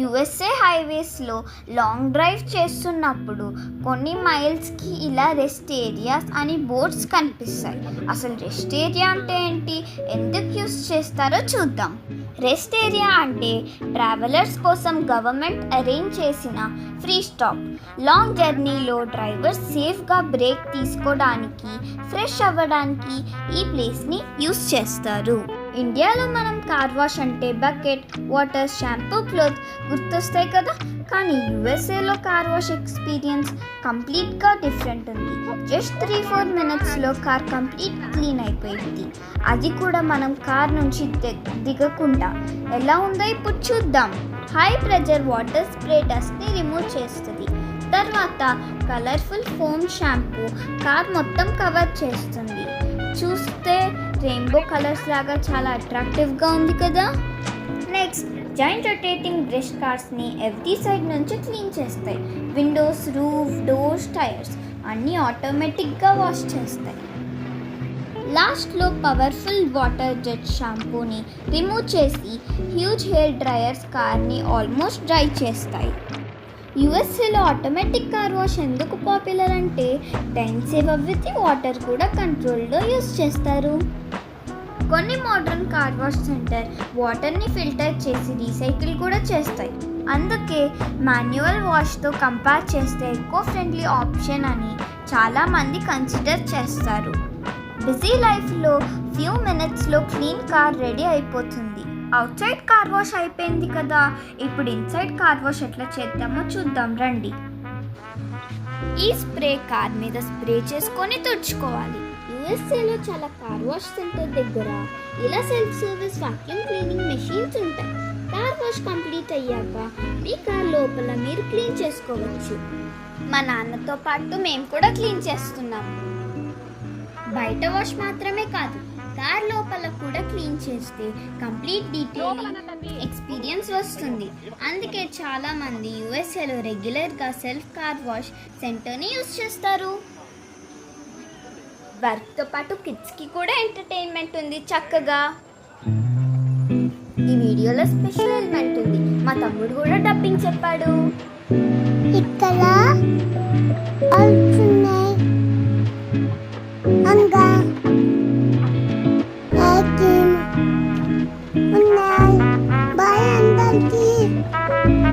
USA హైవేస్లో long drive చేస్తున్నప్పుడు కొన్ని మైల్స్కి ఇలా రెస్ట్ ఏరియాస్ అని బోర్డ్స్ కనిపిస్తాయి. అసలు రెస్ట్ ఏరియా అంటే ఏంటి, ఎందుకు యూస్ చేస్తారో చూద్దాం. రెస్ట్ ఏరియా అంటే ట్రావెలర్స్ కోసం గవర్నమెంట్ అరేంజ్ చేసిన ఫ్రీ స్టాప్. లాంగ్ జర్నీలో డ్రైవర్స్ సేఫ్గా బ్రేక్ తీసుకోవడానికి, ఫ్రెష్ అవ్వడానికి ఈ ప్లేస్ని యూస్ చేస్తారు. ఇండియాలో మనం కార్ వాష్ అంటే బకెట్, వాటర్, షాంపూ, క్లోత్ గుర్తొస్తాయి కదా. కానీ యుఎస్ఏలో కార్ వాష్ ఎక్స్పీరియన్స్ కంప్లీట్గా డిఫరెంట్ ఉంది. జస్ట్ 3-4 మినిట్స్లో కార్ కంప్లీట్ క్లీన్ అయిపోయింది. అది కూడా మనం కార్ నుంచి దిగకుండా. ఎలా ఉందో ఇప్పుడు చూద్దాం. హై ప్రెజర్ వాటర్ స్ప్రే డస్ట్ని రిమూవ్ చేస్తుంది. తర్వాత కలర్ఫుల్ ఫోమ్ షాంపూ కార్ మొత్తం కవర్ చేస్తుంది. చూస్తే రెయిన్బో కలర్స్ లాగా చాలా అట్రాక్టివ్గా ఉంది కదా. నెక్స్ట్, జాయింట్ రొటేటింగ్ బ్రష్ కార్స్ని ఎవ్రీ సైడ్ నుంచి క్లీన్ చేస్తాయి. విండోస్, రూఫ్, డోర్స్, టైర్స్ అన్నీ ఆటోమేటిక్గా వాష్ చేస్తాయి. లాస్ట్లో పవర్ఫుల్ వాటర్ జెట్ షాంపూని రిమూవ్ చేసి హ్యూజ్ హెయిర్ డ్రయర్స్ కార్ని ఆల్మోస్ట్ డ్రై చేస్తాయి. యుఎస్ఏలో ఆటోమేటిక్ కార్ వాష్ ఎందుకు పాపులర్ అంటే టైం సేవ్ అవ్వితే వాటర్ కూడా కంట్రోల్లో యూస్ చేస్తారు. కొన్ని మోడర్న్ కార్ వాష్ సెంటర్ వాటర్ని ఫిల్టర్ చేసి రీసైకిల్ కూడా చేస్తాయి. అందుకే మాన్యువల్ వాష్తో కంపేర్ చేస్తే ఎకో ఫ్రెండ్లీ ఆప్షన్ అని చాలామంది కన్సిడర్ చేస్తారు. బిజీ లైఫ్లో ఫ్యూ మినిట్స్లో క్లీన్ కార్ రెడీ అయిపోతుంది. అవుట్ సైడ్ కార్ వాష్ అయిపోయింది కదా, ఇప్పుడు ఇన్సైడ్ కార్ వాష్ ఎట్లా చేద్దామో చూద్దాం రండి. ఈ స్ప్రే కార్ మీద స్ప్రే చేసుకొని తుడుచుకోవాలి. యుఎస్ఏలో చాలా కార్ వాష్ సెంటర్ దగ్గర ఇలా self service vacuum cleaning machines ఉంటాయి. కార్ వాష్ కంప్లీట్ అయ్యాక మీ కార్ లోపల మీరు క్లీన్ చేసుకోవచ్చు. మా నాన్నతో పాటు మేము కూడా క్లీన్ చేస్తున్నాము. బయట వాష్ మాత్రమే కాదు, కార్ లోపల కూడా క్లీన్ చేస్తే కంప్లీట్ డీటెయిలింగ్ ఎక్స్పీరియన్స్ వస్తుంది. అందుకే చాలామంది యుఎస్ఏలో రెగ్యులర్గా సెల్ఫ్ కార్ వాష్ సెంటర్ని యూస్ చేస్తారు. వర్క్తో పాటు కిడ్స్కి కూడా ఎంటర్టైన్మెంట్ ఉంది చక్కగా. ఈ వీడియోలో స్పెషల్ ఎలిమెంట్ ఉంది. మా తమ్ముడు కూడా డబ్బింగ్ చెప్పాడు. ఇక్కడ